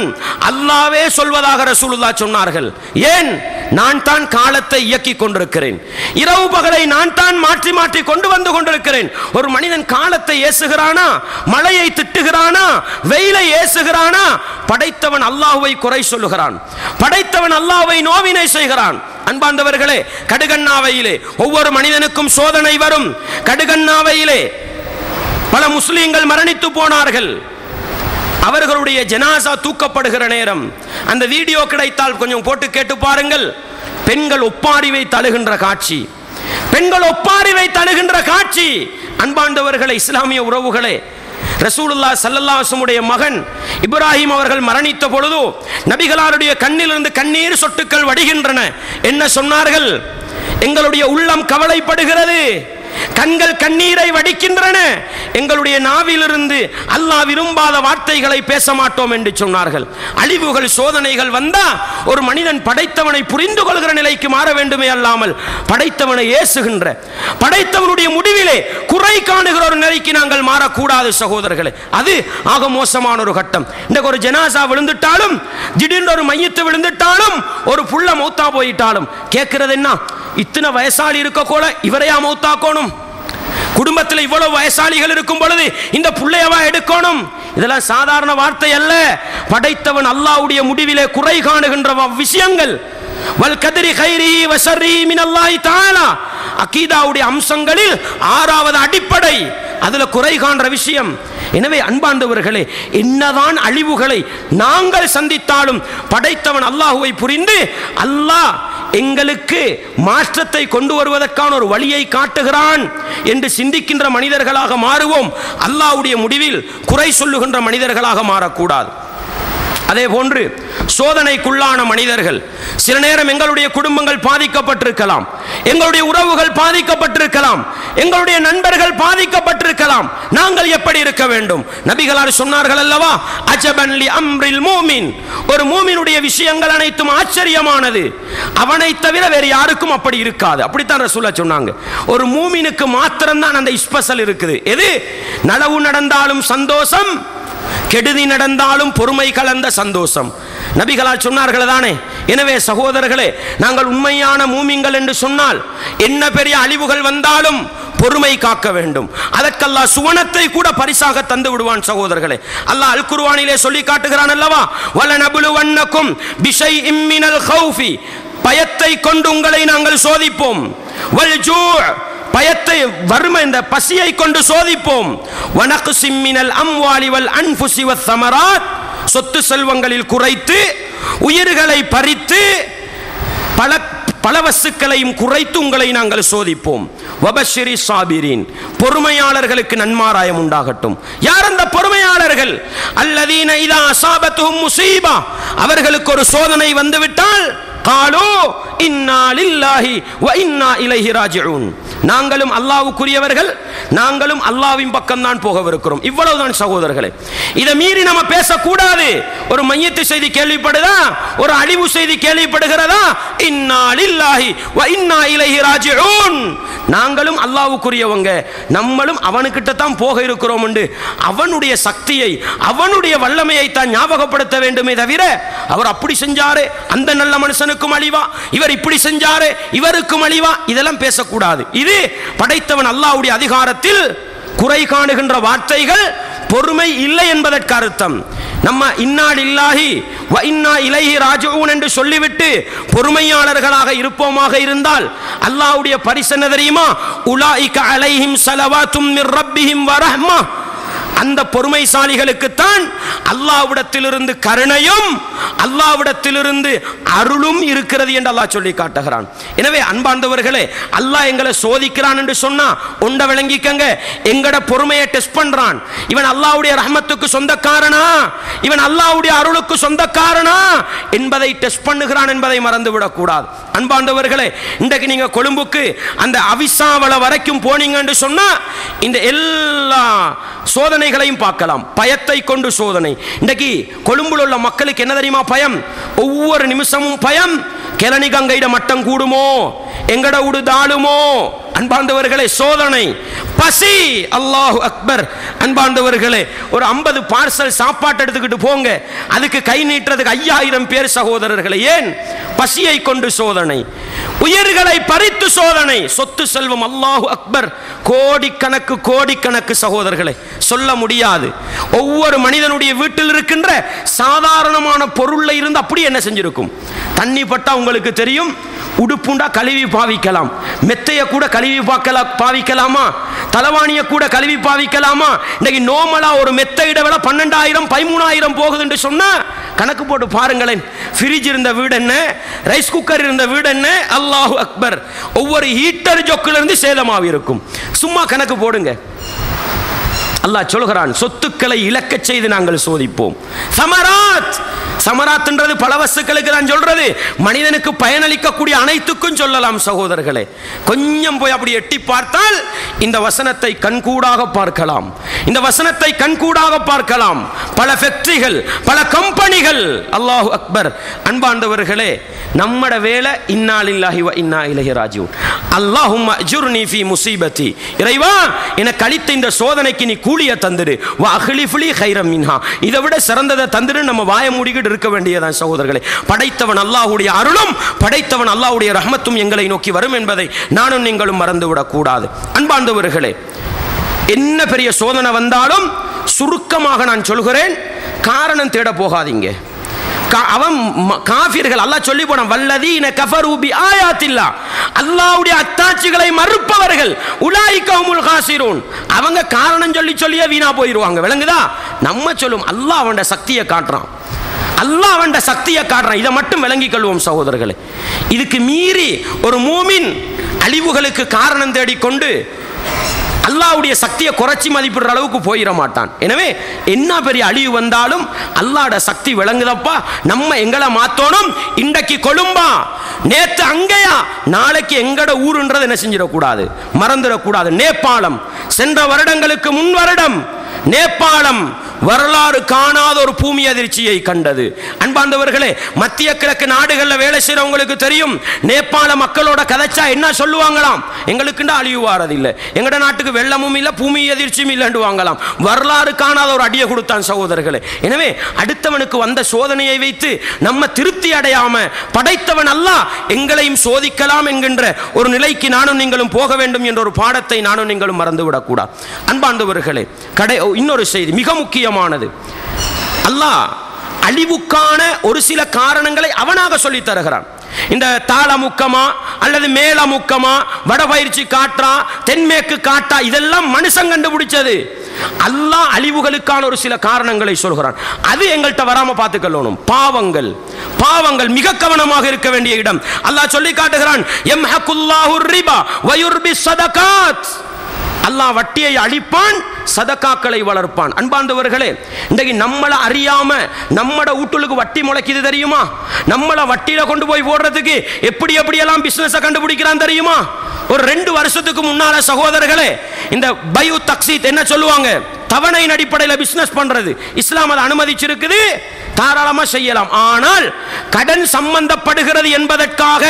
அல்லாஹ்வே சொல்வதாக ரசூலுல்லாஹ் சொன்னார்கள். ஏன்? நான் தான் காலத்தை இயக்கி கொண்டிருக்கிறேன், இரவு பகலை நான் தான் மாற்றி மாற்றி கொண்டு வந்து கொண்டிருக்கிறேன். ஒரு மனிதன் காலத்தை ஏசுகிறானா, மழையை திட்டுகிறானா, வெயிலை ஏசுகிறானா, படைத்தவன் அல்லாஹ்வை குறை சொல்லுகிறான், படைத்தவன் அல்லாஹ்வை நோவினை செய்கிறான். அன்பார்ந்தவர்களே, கடுகண்ணாவையிலே ஒவ்வொரு மனிதனுக்கும் சோதனை வரும். கடுகண்ணாவையிலே பல முஸ்லிம்கள் மரணித்து போனார்கள். அவர்களுடைய ஜனாசா தூக்கப்படுகிற நேரம் அந்த வீடியோ கிடைத்தால் கொஞ்சம் போட்டு கேட்டு பாருங்கள். பெண்கள் ஒப்பாரிவை தழுகின்ற காட்சி, பெண்கள் ஒப்பாரிவை தழுகின்ற காட்சி. அன்பார்ந்தவர்களே, இஸ்லாமிய உறவுகளே, ரசூலுல்லாஹ் ஸல்லல்லாஹு அலைஹி வஸல்லம் உடைய மகன் இப்ராஹிம் அவர்கள் மரணித்த பொழுது நபிகளாருடைய கண்ணிலிருந்து கண்ணீர் சொட்டுக்கள் வடிகின்றன. என்ன சொன்னார்கள்? எங்களுடைய உள்ளம் கவலைப்படுகிறது, கண்கள் கண்ணீரை வடிக்கின்றன, எங்களுடைய நாவிலிருந்து அல்லாஹ் விரும்பாத வார்த்தைகளை பேச மாட்டோம் என்று சொன்னார்கள். அழிவுகள் சோதனைகள் வந்தா ஒரு மனிதன் படைத்தவனை புரிந்து கொள்கிற நிலைக்கு மாற வேண்டுமே அல்லாமல் படைத்தவனை ஏசுகின்ற, படைத்தவனுடைய முடிவிலே குறை காணுகிற ஒரு நிலை நிலைமைக்கு நாங்கள் மாறக்கூடாது சகோதரர்களே. அது ஆக மோசமான ஒரு கட்டம். இன்றைக்கு ஒரு ஜனாசா விழுந்துட்டாலும், திடீர்னு ஒரு மையத்து விழுந்துட்டாலும், ஒரு புள்ள மௌத்தா போயிட்டாலும் கேட்கிறது என்ன, இத்தனை வயசாளி இருக்க கூட இவரையா மௌத்தாக்கணும்? குடும்பத்தில் இவ்வளவு வயசாளிகள் இருக்கும் பொழுது இந்த புள்ளையவா எடுக்கணும்? இதெல்லாம் சாதாரண வார்த்தை அல்ல. படைத்தவன் அல்லாஹ்வுடைய முடிவிலே குறை காணுகின்ற விஷயங்கள். வல் கத்ரி கைரிஹி வ ஷர்ரிஹி மினல்லாஹி தஆலா, அகீதாவுடைய அம்சங்களில் 6வது அடிப்படை, அதுல குறை காண்ற விஷயம். எனவே அன்பார்ந்தவர்களே, என்னதான் அழிவுகளை நாங்கள் சந்தித்தாலும் படைத்தவன் அல்லாஹுவை புரிந்து அல்லாஹ் எங்களுக்கு மாற்றத்தை கொண்டு வருவதற்கான ஒரு வழியை காட்டுகிறான் என்று சிந்திக்கின்ற மனிதர்களாக மாறுவோம். அல்லாஹ்வுடைய முடிவில் குறை சொல்லுகின்ற மனிதர்களாக மாறக்கூடாது. அதே போன்று சோதனைக்குள்ளான மனிதர்கள், சில நேரம் எங்களுடைய குடும்பங்கள் பாதிக்கப்பட்டிருக்கலாம், எங்களுடைய உறவுகள் பாதிக்கப்பட்டிருக்கலாம், எங்களுடைய நண்பர்கள் பாதிக்கப்பட்டிருக்கலாம். நாங்கள் எப்படி இருக்க வேண்டும்? நபிகளார் சொன்னார்கள் அல்லவா, அஜபன் லி அம்ரில் மூமின், ஒரு மூமினுடைய விஷயங்கள் அனைத்தும் ஆச்சரியமானது, அவனை தவிர வேறு யாருக்கும் அப்படி இருக்காது. அப்படித்தான் ரசூலுல்லாஹ் சொன்னாங்க. ஒரு மூமினுக்கு மாத்திரம்தான் அந்த ஸ்பெஷல் இருக்குது. எது? நலவு நடந்தாலும் சந்தோஷம், கெடுதி நடந்தாலும் பொறுமை கலந்த சந்தோஷம். நபிகளால் சொன்னார்கள் தானே. எனவே சகோதரர்களே, நாங்கள் உண்மையான மூமின்கள் என்று சொன்னால் என்ன பெரிய அழிவுகள் வந்தாலும் பொறுமை காக்க வேண்டும். அதற்கு அல்லாஹ் சுவனத்தை கூட பரிசாக தந்து விடுவான் சகோதரர்களே. அல்லாஹ் அல் குர்ஆனிலே சொல்லி காட்டுகிறான் அல்லவா, வலனபுலுவன்னக்கும் பிஷைஇம் மினல் கௌஃபி, பயத்தை கொண்டு உங்களை நாங்கள் சோதிப்போம், வல் ஜூ, பயத்தை வறுமை இந்த பசியை கொண்டு சோதிப்போம், வனக்ஸிம் மினல் அம்வாலி வல் அன்ஃபுஸி வத் ஸமராத், சொத்து செல்வங்களில் குறைத்து உயிர்களை பறித்து பல வஸ்துக்களையும் குறைத்து உங்களை நாங்கள் சோதிப்போம். வபஷிரி சாபிரின், பொறுமையாளர்களுக்கு நன்மாராயம் உண்டாகட்டும். யார் அந்த பொறுமையாளர்கள்? அல்லதீன இதா அஸாபத்துஹும் முஸீபா, அவர்களுக்கு ஒரு சோதனை வந்துவிட்டால் காலோ இன்னா லில்லாஹி வ இன்னா இலைஹி ராஜிஊன், நாங்களும் அல்லாஹ்வுக்குரியவர்கள், நாங்களும் அல்லாஹ்வின் பக்கம் தான் போகவிருக்கிறோம். இவ்வளவுதான் சகோதரர்களே. இதை மீறி நம்ம பேசக்கூடாது. ஒரு மையத்து செய்தி கேள்விப்படுதா, ஒரு அழிவு செய்தி கேள்விப்படுகிறதா, இன்னா லில்லாஹி வ இன்னா இலைஹி ராஜிஊன், நாங்களும் அல்லாஹ்வுக்குரியவங்க, நம்மளும் அவனுக்கிட்ட தான் போக இருக்கிறோம் என்று அவனுடைய சக்தியை, அவனுடைய வல்லமையை தான் ஞாபகப்படுத்த வேண்டுமே தவிர, அவர் அப்படி செஞ்சாரு அந்த நல்ல மனுஷனுக்கும் அழிவா, இவர் இப்படி செஞ்சாரு இவருக்கும் அழிவா, இதெல்லாம் பேசக்கூடாது. இது படைத்தவன் அல்லாஹ்வுடைய அதிகாரத்தில் குறை காணுகின்ற வார்த்தைகள் பொறுமை இல்லை என்பதற்கு அர்த்தம். நம்ம இன்னா லில்லாஹி வ இன்னா இலைஹி ராஜிஊன் என்று சொல்லிவிட்டு பொறுமையாளர்களாக இருப்போமாக இருந்தால் அல்லாஹ்வுடைய பரிசு என்ன தெரியுமா? உலாயிக அலைஹிம் ஸலவாத்தும் மிர் ரப்பிஹிம் வ ரஹ்மா, அந்த பொறுமைசாலிகளுக்கு தான் அல்லாஹ்விடத்திலிருந்து கருணையும் அல்லாஹ்விடத்திலிருந்து அருளும் இருக்கிறது என்று அல்லாஹ் சொல்லி காட்டுகிறான். எனவே அன்பார்ந்தவர்களே, அல்லாஹ் எங்களை சோதிக்கிறான் என்று சொன்னா ஒண்ட விளங்கிக்கங்க, எங்கட பொறுமையை டெஸ்ட் பண்றான். இவன் அல்லாஹ்வுடைய ரஹ்மத்துக்கு சொந்தக்காரனா, இவன் அல்லாஹ்வுடைய அருளுக்கு சொந்தக்காரனா என்பதை டெஸ்ட் பண்ணுகிறான் என்பதை மறந்துவிடக் கூடாது. அன்பார்ந்தவர்களே, இன்றைக்கு நீங்க கொழும்புக்கு அந்த அவிசாவள வரைக்கும் போனீங்க என்று சொன்னா இந்த எல்லா சோதனைகளையும் பார்க்கலாம். பயத்தை கொண்டு சோதனை. இன்றைக்கு கொழும்புல உள்ள மக்களுக்கு என்ன தெரியுமா பயம்? ஒவ்வொரு நிமிஷமும் பயம். கிளனி கங்கையிட மட்டம் கூடுமோ, எங்கட உடு தாளுமோ. அன்பார்ந்தவர்களே, சோதனை, பசி, அல்லாஹு அக்பர். அன்பார்ந்தவர்களே, ஒரு 50 பார்சல் சாப்பாட்டு எடுத்துக்கிட்டு போங்க, அதுக்கு கை நீட்டுறதுக்கு 5000 பேர் சகோதரர்களே. ஏன்? பசியை கொண்டு சோதனை, உயிர்களை பறித்து சோதனை, சொத்து செல்வம், அல்லாஹு அக்பர், கோடிக்கணக்கு கோடிக்கணக்கு சகோதரர்களை சொல்ல முடியாது. ஒவ்வொரு மனிதனுடைய வீட்டில் இருக்கின்ற சாதாரணமான பொருள்ல இருந்து அப்படி என்ன செஞ்சிருக்கும்? தண்ணி பட்டா உங்களுக்கு தெரியும், உடுப்புண்டா கழுவி பாவிக்கலாம், மெத்தைய கூட கழுவி பாவிக்கலாமா, தலவாணிய கூட கழுவி பாவிக்கலாமா. இன்னைக்கு நோமலா ஒரு மெத்தையிட விலை 12,000 13,000 போகுது என்று சொன்னா கணக்கு போட்டு பாருங்களேன். ஃப்ரிட்ஜ் இருந்த வீடு என்ன, ரைஸ் குக்கர் இருந்த வீடு என்ன, அல்லாஹு அக்பர், ஒவ்வொரு ஹீட்டர் ஜொக்குல இருந்து சேதமாகி இருக்கும். சும்மா கணக்கு போடுங்க. அல்லாஹ் சொல்கிறான், சொத்துக்களை இழக்கச் செய்து நாங்கள் சோதிப்போம். சமராத், சமராத்ன்றது பல வஸ்துக்களுக்கு நான் சொல்றது, மனிதனுக்கு பயனளிக்கக்கூடிய அனைத்துக்கும் சொல்லலாம் சகோதரர்களே. கொஞ்சம் போய் அப்படி எட்டி பார்த்தால் இந்த வசனத்தை கண்கூடாக பார்க்கலாம், இந்த வசனத்தை கண்கூடாக பார்க்கலாம். பல ஃபேக்டரிகள், பல கம்பெனிகள். அல்லாஹு அக்பர். அன்பாண்டவர்களே, நம்மட வேலை இன்னா லில்லாஹி வ இன்னா இலைஹி ராஜிஊன். அல்லாஹும்ம அஜுர்னி ஃபீ முஸீபத்தி, இறைவா எனக்கு அளித்த இந்த சோதனைக்கு நீ கூலியை தந்துடு, வ அஹ்லிஃப் லீ கைரம் மின்ஹா, இதை விட சிறந்ததை தந்துடு. நம்ம வாய மூடிக்கிட்டு இருக்க வேண்டியதான் சகோதரர்களே. படைத்தவன் அல்லாஹ்வுடைய அருளும் படைத்தவன் அல்லாஹ்வுடைய ரஹ்மத்தும் எங்களை நோக்கி வரும் என்பதை நானும் நீங்களும் மறந்துவிடக் கூடாது. அன்பாண்டவர்களே, என்ன பெரிய சோதனை வந்தாலும் சுருக்கமாக நான் சொல்கிறேன், காரணம் தேட போகாதீங்க. அவன் காஃபிர்கள், அல்லாஹ் சொல்லி போனான், வல்லதீன கஃபரு பி ஆயாத்தில்லா, அல்லாஹ்வுடைய அத்தாட்சிகளை மறுப்பவர்கள், உலாயிக ஹுமுல் காசிரூன், அவங்க காரணம் சொல்லியே வீணா போயிடுவாங்க. விளங்குதா? நம்ம சொல்லும் அல்லாஹ் அவன் சக்தியை காட்டுறான், அல்லாஹ் அவன் சக்தியை காட்டுறான். இதை மட்டும் விளங்கிக் கொள்வோம் சகோதரர்களே. இதுக்கு மீறி ஒரு மூமின் அழிவுகளுக்கு காரணம் தேடிக்கொண்டு அல்லாஹ்வுடைய சக்தியை குறைச்சி மதிப்பிடுற அளவுக்கு போயிட மாட்டான். எனவே என்ன பெரிய அழிவு வந்தாலும் அல்லாஹ்வுடைய சக்தி விளங்குதப்பா, நம்ம எங்களை மாத்தணும். இன்றைக்கு கொழும்பா, நேத்து அங்கேயா, நாளைக்கு எங்கட ஊருன்றது என்ன செஞ்சிடக்கூடாது, மறந்துடக்கூடாது. நேபாளம் சென்ற வருடங்களுக்கு முன் வருடம் நேபாளம் வரலாறு காணாத ஒரு பூமி அதிர்ச்சியை கண்டது. அன்பார்ந்தவர்களே, மத்திய கிழக்கு நாடுகளில் வேலை செய்யறவங்களுக்கு தெரியும், நேபாள மக்களோட கதைச்சா என்ன சொல்லுவாங்களாம், எங்களுக்கு அழிவு வாரதில்லை, எங்கட நாட்டுக்கு வெள்ளமும் இல்லை பூமி அதிர்ச்சியும் இல்லைன்னு வாங்கலாம். வரலாறு காணாத ஒரு அடியை கொடுத்தான் சகோதரர்களே. எனவே அடுத்தவனுக்கு வந்த சோதனையை வைத்து நம்ம திருப்தி அடையாம படைத்தவன் அல்லாஹ் எங்களையும் சோதிக்கலாம் என்கின்ற ஒரு நிலைக்கு நானும் நீங்களும் போக வேண்டும் என்ற ஒரு பாடத்தை நானும் நீங்களும் மறந்துவிடக்கூடாது. அன்பார்ந்தவர்களே, இன்னொரு செய்தி மிக முக்கியமானது. அல்லாஹ் அழிவுக்கான ஒரு சில காரணங்களை அவனாக சொல்லி தருகிறான். இந்த தாளமுக்கமா அல்லது மேலமுக்கமா, வடபயிற்சி காற்றா, தென்மேற்கு காற்றா, இதெல்லாம் மனுஷன் கண்டுபிடிச்சது. அல்லாஹ் அழிவுகளுக்கான ஒரு சில காரணங்களை சொல்கிறான். அது எங்கள்கிட்ட வராம பார்த்துக்கொள்ளணும். பாவங்கள், பாவங்கள் மிக கவனமாக இருக்க வேண்டிய இடம். அல்லாஹ் சொல்லி காட்டுகிறான், யம்ஹகுல்லாஹு ரிபா வ யுர்பி ஸதகாத், அல்லாஹ் வட்டியை அழிப்பான், சதகாக்களை வளர்ப்பான். அன்பார்ந்தவர்களே, இன்றைக்கு நம்மளை அறியாம நம்மட வீட்டுக்கு வட்டி முளைக்குது தெரியுமா? நம்மளை வட்டியில கொண்டு போய் போடுறதுக்கு எப்படி எப்படியெல்லாம் பிசினஸ் கண்டுபிடிக்கிறான் தெரியுமா? ஒரு 2 வருஷத்துக்கு முன்னால சகோதரர்களே, இந்த பையு தக்சீத் என்ன சொல்லுவாங்க, தவணையின் அடிப்படையில் பிசினஸ் பண்றது இஸ்லாம் அதை அனுமதிச்சிருக்குது, தாராளமா செய்யலாம். ஆனால் கடன் சம்பந்தப்படுகிறது என்பதற்காக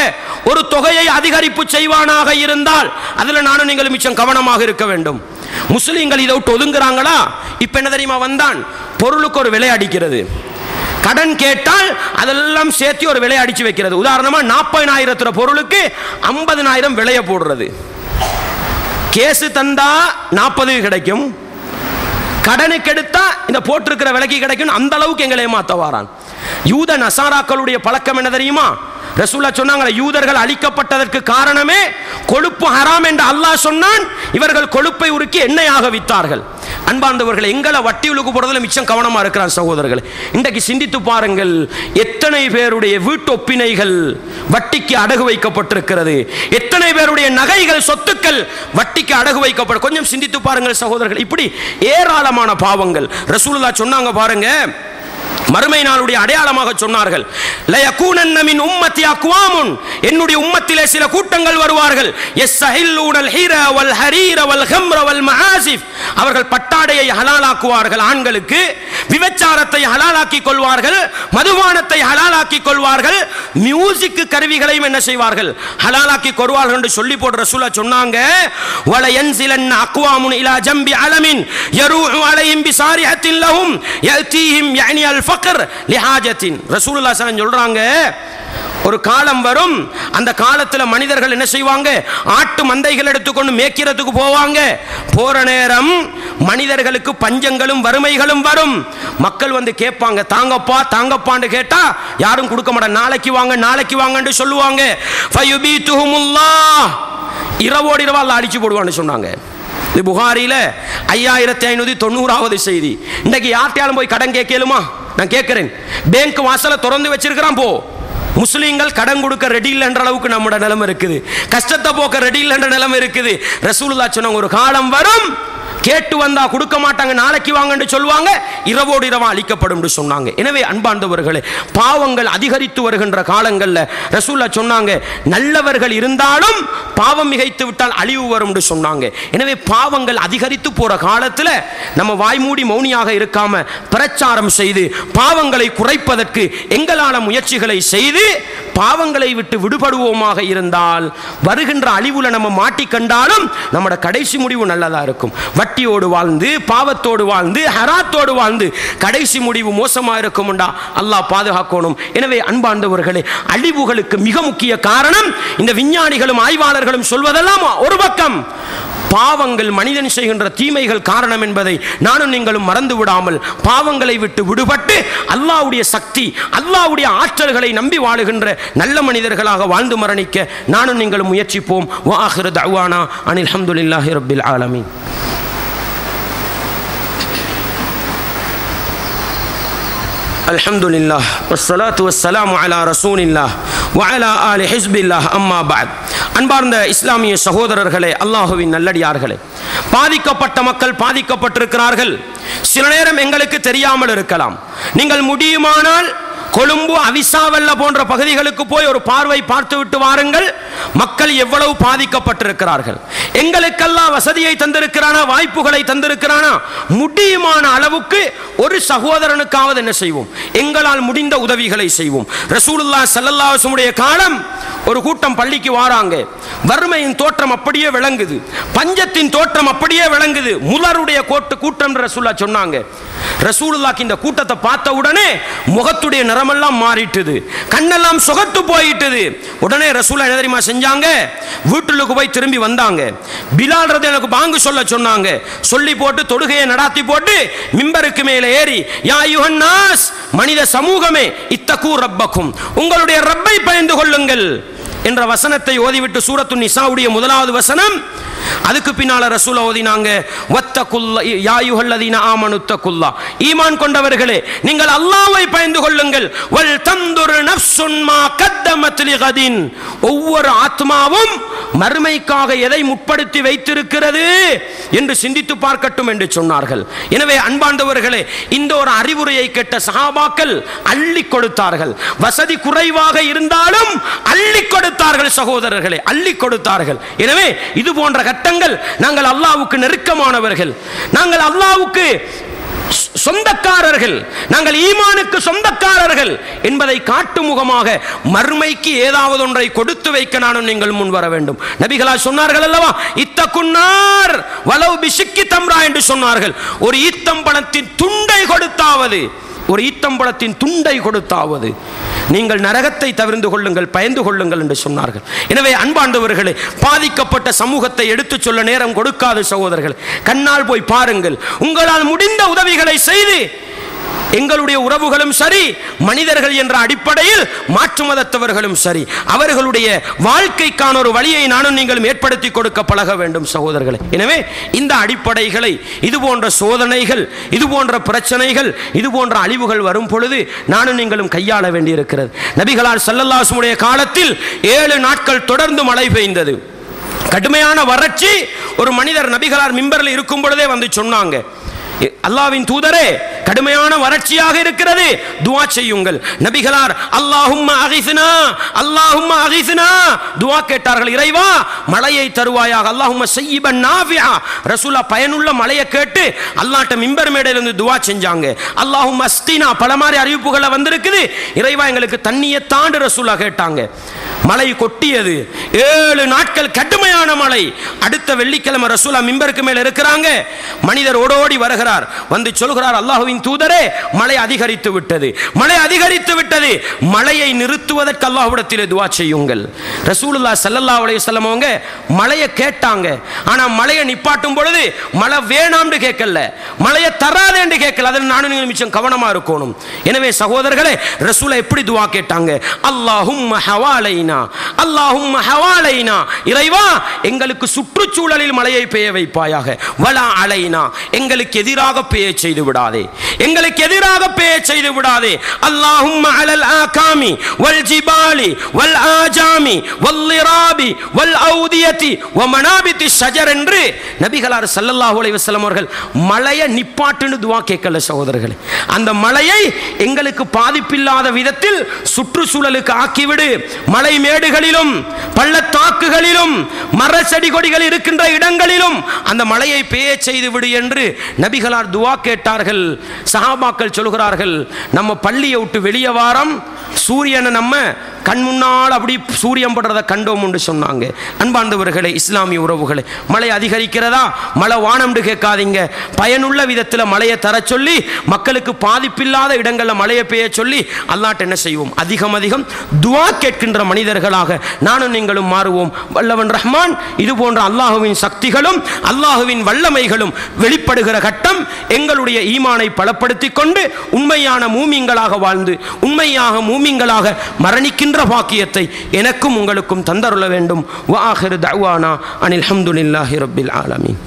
ஒரு தொகையை அதிகரிப்பு செய்வானாக இருந்தால் அதுல நானும் நீங்கள் மிச்சம் கவனமாக இருக்க வேண்டும். முஸ்லிம்கள் இதை விட்டு ஒதுங்குறாங்களா? இப்ப என்ன தெரியுமா வந்தான், பொருளுக்கு ஒரு விலை அடிக்கிறது, கடன் கேட்டால் அதெல்லாம் சேர்த்து ஒரு விலை அடிச்சு வைக்கிறது. உதாரணமா 40,000 பொருளுக்கு 50,000 விலைய போடுறது. கேசு தந்தா 40 கிடைக்கும், கடனுக்கு எடுத்தா இந்த போட்டிருக்கிற விலைக்கு கிடைக்கும். அந்த அளவுக்கு எங்களை ஏமாத்த வாரான். யூத நசாராக்களுடைய பழக்கம் என்ன தெரியுமா? ரசூலுல்லாஹ் சொன்னாங்க, யூதர்கள் அழிக்கப்பட்டதற்கு காரணமே கொழுப்பு ஹராம் என்று அல்லாஹ் சொன்னான், இவர்கள் கொழுப்பை உருக்கி எண்ணெயாக வித்தார்கள். அன்பார்ந்தவர்கள், எங்களை வட்டியுலுக்கு போறதுல மிச்சம் கவனமா இருக்கிறான் சகோதரர்கள். இன்றைக்கு சிந்தித்து பாருங்கள், எத்தனை பேருடைய வீட்டு ஒப்பினைகள் வட்டிக்கு அடகு வைக்கப்பட்டிருக்கிறது, எத்தனை பேருடைய நகைகள் சொத்துக்கள் வட்டிக்கு அடகு வைக்கப்படும். கொஞ்சம் சிந்தித்து பாருங்கள் சகோதரர்கள், இப்படி ஏராளமான பாவங்கள். ரசூலுல்லாஹ் சொன்னாங்க பாருங்க, மறுமை நாளுடைய அடையாளமாக சொன்னார்கள், லயகூனன்ன மின் உம்மத்தி அக்வாமுன், என்னுடைய உம்மத்திலே சில கூட்டங்கள் வருவார்கள், யஸ்ஸஹில்லூனல் ஹிர வல் ஹரீர வல் ஹம்ர வல் மஆசிஃப், அவர்கள் பட்டாடையை ஹலாலாக்குவார்கள் ஆண்களுக்கு, விபச்சாரத்தை ஹலாலாக்கிக் கொள்வார்கள், மதுபானத்தை ஹலாலாக்கிக் கொள்வார்கள், மியூசிக் கருவிகளையும் என்ன செய்வார்கள், ஹலாலாக்கிக் கொள்வார்கள் என்று சொல்லி போடுற ரசூலுல்லாஹ் சொன்னாங்க, வல யன்ஸிலன்ன அக்வாமுன் இலா ஜம்பி அலமின் யரூஹு அலைஹிம் பிசாரிஹத்தின் லஹும் யஅதீஹிம் யஅனி அல் ஃபக்ர் லிஹாஜத்தின். ரசூலுல்லாஹ் சொல்றாங்க, ஒரு காலம் வரும், அந்த காலத்தில் மனிதர்கள் என்ன செய்வாங்க, ஆட்டு மந்தைகள் எடுத்துக்கொண்டு மேய்க்கிறதுக்கு போவாங்க. போற நேரம் மனிதர்களுக்கு பஞ்சங்களும் வறுமைகளும் வரும். மக்கள் வந்து கேட்பாங்க, தாங்கப்பா தாங்கப்பான்னு கேட்டா யாரும் கொடுக்க மாட்டாங்க, நாளைக்கு வாங்க நாளைக்கு வாங்கன்னு சொல்லுவாங்க. ஃபயுபீதுஹுமுல்லாஹ், இரவோடு இரவா அல்லாஹ் அடிச்சு போடுவான்னு சொன்னாங்க. இது புகாரில 5590வது செய்தி. இன்னைக்கு யார்ட்டையாலும் போய் கடன் கேட்கலுமா? நான் கேட்கிறேன், பேங்க் வாசலை திறந்து வச்சிருக்கிறான், போ. முஸ்லீம்கள் கடன் கொடுக்க ரெடி இல்லைன்ற அளவுக்கு நம்மட நிலைமை இருக்குது, கஷ்டத்தை போக்க ரெடி இல்லைன்ற நிலைமை இருக்குது. ரசூலுல்லாஹ் சொன்னாங்க, ஒரு காலம் வரும், கேட்டு வந்தா கொடுக்க மாட்டாங்க, நாளைக்கு வாங்கன்னு சொல்லுவாங்க, இரவோடு இரவா அளிக்கப்படும் சொன்னாங்க. எனவே அன்பார்ந்தவர்களே, பாவங்கள் அதிகரித்து வருகின்ற காலங்களில் ரசூலுல்லாஹ் சொன்னாங்க, நல்லவர்கள் இருந்தாலும் பாவம் மிகைத்து விட்டால் அழிவு வரும் சொன்னாங்க. எனவே பாவங்கள் அதிகரித்து போற காலத்தில் நம்ம வாய்மூடி மௌனியாக இருக்காம பிரச்சாரம் செய்து பாவங்களை குறைப்பதற்கு எங்களான முயற்சிகளை செய்து பாவங்களை விட்டு விடுபடுவோமாக இருந்தால் வருகின்ற அழிவுல நம்ம மாட்டிக்கண்டாலும் நம்மட கடைசி முடிவு நல்லதா இருக்கும். வட்டியோடு வாழ்ந்து, பாவத்தோடு வாழ்ந்து, ஹராத்தோடு வாழ்ந்து கடைசி முடிவு மோசமாக இருக்கும்டா அல்லாஹ் பாதுகாக்கணும். எனவே அன்பார்ந்தவர்களே, அழிவுகளுக்கு மிக முக்கிய காரணம் இந்த விஞ்ஞானிகளும் ஆய்வாளர்களும் சொல்வதெல்லாம் ஒரு பக்கம் பாவங்கள், மனிதன் செய்கின்ற தீமைகள் காரணம் என்பதை நானும் நீங்களும் மறந்து விடாமல் பாவங்களை விட்டு விடுபட்டு அல்லாஹ்வுடைய சக்தி, அல்லாஹ்வுடைய ஆற்றல்களை நம்பி வாழுகின்ற நல்ல மனிதர்களாக வாழ்ந்து மரணிக்க நானும் நீங்களும் முயற்சிப்போம். வா ஆகிரு தஅவானா அனில் ஹம்துலில்லாஹி ரப்பில் ஆலமீன். அல்ஹம்துலில்லாஹ் வஸ்ஸலாத்து வஸ்ஸலாமு அலா ரசூலில்லாஹ் வ அலா ஆலி ஹிஸ்பில்லாஹ். அம்மா பஅத். அன்பார்ந்த இஸ்லாமிய சகோதரர்களே, அல்லாஹுவின் நல்லடியார்களே, பாதிக்கப்பட்ட மக்கள் பாதிக்கப்பட்டிருக்கிறார்கள். சில நேரம் எங்களுக்கு தெரியாமல் இருக்கலாம். நீங்கள் முடியுமானால் கொழும்பு, அவிசாவல்ல போன்ற பகுதிகளுக்கு போய் ஒரு பார்வை பார்த்து விட்டு வாருங்கள். மக்கள் எவ்வளவு பாதிக்கப்பட்டிருக்கிறார்கள். எங்களுக்கெல்லாம் வசதியை தந்திருக்கிறானா, வாய்ப்புகளை தந்திருக்கிறானா, முடியுமான அளவுக்கு ஒரு சகோதரனுக்காவது என்ன செய்வோம், எங்களால் முடிந்த உதவிகளை செய்வோம். ரசூலுல்லாஹ் ஸல்லல்லாஹு அலைஹி வஸல்லம் காலம் ஒரு கூட்டம் பள்ளிக்கு வாராங்க. வறுமையின் தோற்றம் அப்படியே விளங்குது, பஞ்சத்தின் தோற்றம் அப்படியே விளங்குது. முலருடைய கூட்டம் ரசூலுல்லாஹ் சொன்னாங்க. ரசூலுல்லாஹ்க்கு இந்த கூட்டத்தை பார்த்த உடனே முகத்துடைய நிறமெல்லாம் மாறிட்டது, கண்ணெல்லாம் சுகத்து போயிட்டது. உடனே ரசூலுல்லாஹ் என்ன தெரியுமா செஞ்சாங்க, வீட்டுக்கு போய் திரும்பி வந்தாங்க. பிலால் ரலியல்லாஹு பாங்கு சொல்ல சொன்னாங்க. சொல்லி போட்டு தொழுகையை நடாத்தி போட்டு மிம்பருக்கு மேலே ஏறி, யா அய்யுஹன் நாஸ், மனித சமூகமே, இத்தகு ரப்பக்கும், உங்களுடைய ரப்பை பயந்து கொள்ளுங்கள் என்ற வசனத்தை ஓதிவிட்டு சூரத்து நிசாவுடைய முதலாவது வசனம், அதுக்கு பின்னால ரசூல் ஓதினாங்க, வத்தகுல்லா யா அய்யுஹல்லதீன ஆமனு தகுல்லா, ஈமான் கொண்டவர்களே நீங்கள் அல்லாஹ்வை பயந்து கொள்ளுங்கள். வல் தன்துர் நஃப்சுன் மா கத்தமத் லிகதின், ஒவ்வொரு ஆத்மாவும் மறுமைக்காக எதை முற்படுத்தி வைத்திருக்கிறது என்று சிந்தித்து பார்க்கட்டும் என்று சொன்னார்கள். எனவே அன்பார்ந்தவர்களே, இந்த ஒரு அறிவுரையை கேட்ட சஹாபாக்கள் அள்ளி கொடுத்தார்கள். வசதி குறைவாக இருந்தாலும் அள்ளி கொடுத்தார்கள் சகோதரர்களே, அள்ளி கொடுத்தார்கள். எனவே இது போன்ற கட்டங்கள், நாங்கள் அல்லாஹ்வுக்கு நெருக்கமானவர்கள், நாங்கள் அல்லாஹ்வுக்கு சொந்தக்காரர்கள், நாங்கள் ஈமானுக்கு சொந்தக்காரர்கள் என்பதை காட்டும் முகமாக மறுமைக்கு ஏதாவது ஒன்றை கொடுத்து வைக்க நானும் நீங்கள் முன் வர வேண்டும். நபிகளா சொன்னார்கள் அல்லவா, இத்தகுன்னார் வலவ் பிஷிக்கி தம்ரா என்று சொன்னார்கள். ஒரு ஈத்தம்பழத்தின் துண்டை கொடுத்தாவது, ஒரு ஈத்தம்பழத்தின் துண்டை கொடுத்தாவது நீங்கள் நரகத்தை தவிர்த்து கொள்ளுங்கள், பயந்து கொள்ளுங்கள் என்று சொன்னார்கள். எனவே அன்பாண்டவர்களே, பாதிக்கப்பட்ட சமூகத்தை எடுத்துச் சொல்ல நேரம் கொடுக்காத சகோதரர்கள், கண்ணால் போய் பாருங்கள். உங்களால் முடிந்த உதவிகளை செய்து எங்களுடைய உறவுகளும் சரி, மனிதர்கள் என்ற அடிப்படையில் மாற்று மதத்தவர்களும் சரி, அவர்களுடைய வாழ்க்கைக்கான ஒரு வழியை நானும் நீங்களும் ஏற்படுத்தி கொடுக்க பழக வேண்டும் சகோதரர்களே. எனவே இந்த அடிப்படைகளை, இது போன்ற சோதனைகள், இது போன்ற பிரச்சனைகள், இது போன்ற அழிவுகள் வரும் பொழுது நானும் நீங்களும் கையாள வேண்டியிருக்கிறது. நபிகளார் ஸல்லல்லாஹு அலைஹி வஸல்லம் காலத்தில் 7 நாட்கள் தொடர்ந்து மழை பெய்ந்தது, கடுமையான வறட்சி. ஒரு மனிதர் நபிகளார் மிம்பரில் இருக்கும் பொழுதே வந்து சொன்னாங்க, அல்லாஹ்வின் தூதரே, கடுமையான வறட்சியாக இருக்கிறது, துஆ செய்யுங்கள். நபிகளார் அல்லாஹும்ம அகிஸ்னா, அல்லாஹும்ம அகிஸ்னா துஆ கேட்டார்கள். இறைவா மழையை தருவாயாக, அல்லாஹும்ம ஸய்யிபன் நாஃபிஆ. ரசூலுல்லாஹ் பயனுள்ள மழையை கேட்டு அல்லாஹ்ட்ட மிம்பர் மேடையில இருந்து துஆ செஞ்சாங்க. அல்லாஹும்ம அஸ்கினா, பல மாதிரி அறிவிப்புகளை வந்திருக்குது, இறைவா எங்களுக்கு தண்ணியை தாண்டு ரசூலுல்லாஹ் கேட்டாங்க. மழை கொட்டியது, 7 நாட்கள் கடுமையான மழை. அடுத்த வெள்ளிக்கிழமை ரசூலுல்லாஹ் மிம்பருக்கு மேல இருக்கிறாங்க. மனிதர் ஓடோடி வருகிறார், வந்து சொல்கிறார், அல்லாஹ்வின் தூதரே மழை அதிகரித்து விட்டது, மழை அதிகரித்து விட்டது, மழையை நிறுத்துவதற்கு அல்லாஹ்விடத்திலே துஆ செய்யுங்கள். ரசூலுல்லாஹ் ஸல்லல்லாஹு அலைஹி வஸல்லம் அவங்க மழையை கேட்டாங்க. ஆனா மழையை நிப்பாட்டும் பொழுது மழை வேணாம்னு கேட்கல, மழையை தராதே என்று கேட்கல. அதில் நானும் நீங்கள் மிச்சம் கவனமா இருக்கணும். எனவே சகோதரர்களே, ரசூலை எப்படி துஆ கேட்டாங்க, அல்லாஹும்ம ஹவாலைனா அலைனா அல்லாஹும்ம ஹவாலைனா, இறைவா எங்களுக்கு சுற்றுச்சூழலில் மழையை பெய்ய வைப்பாயாக. வலா அலைனா, எங்களுக்கு எதிராக பெய்ய செய்து விடாதே, எங்களுக்கு எதிராக பெய்ய செய்து விடாதே. அல்லாஹும்ம அலல் ஆகாமி வல் ஜிபாலி வல் ஆஜாமி வல் லிராபி வல் ஔதியதி வ மனாபித்தி ஷஜர் என்று நபிகளார் ஸல்லல்லாஹு அலைஹி வஸல்லம் அவர்கள் மழையை நிப்பாட்டுன்னு துஆ கேட்கல சகோதரர்களே. அந்த மழையை எங்களுக்கு பாதிப்பில்லாத விதத்தில் சுற்றுச்சூழலுக்கு ஆக்கிவிடு. மலை மேடுகளிலும் பள்ளத்தாக்குகளிலும் மர செடி கொடிகள் இருக்கின்ற இடங்களிலும் அந்த மழையை பெய்ய செய்து விடு என்று நபிகளார் துஆ கேட்டார்கள். சஹாபாக்கள் சொல்கிறார்கள், நம்ம பள்ளியை விட்டு வெளியே வாரம் சூரியனை நம்ம கண் முன்னால் அப்படி சூரியன் படுறதை கண்டோம் என்று சொன்னாங்க. அன்பார்ந்தவர்களே, இஸ்லாமிய உறவுகளே, மழை அதிகரிக்கிறதா? மழை வானம்னு கேட்காதீங்க. பயனுள்ள விதத்தில் மழையை தர சொல்லி, மக்களுக்கு பாதிப்பில்லாத இடங்களில் மழையை பெய்ய சொல்லி அல்லாஹ்ட்ட என்ன செய்வோம்? அதிகம் அதிகம் துஆ கேட்கின்ற மனிதர்களாக நானும் நீங்களும் மாறுவோம். வல்லவன் ரஹ்மான் இது போன்ற அல்லாஹுவின் சக்திகளும் அல்லாஹுவின் வல்லமைகளும் வெளிப்படுகிற கட்டம் எங்களுடைய ஈமானை பலப்படுத்திக் கொண்டு உண்மையான மூமின்களாக வாழ்ந்து உண்மையாக மூமின்களாக மரணிக்கின்ற பாக்கியத்தை எனக்கும் உங்களுக்கும் தந்தருள வேண்டும். வ ஆகிரு தஅவானா அனில் ஹம்துலில்லாஹி ரப்பில் ஆலமீன்.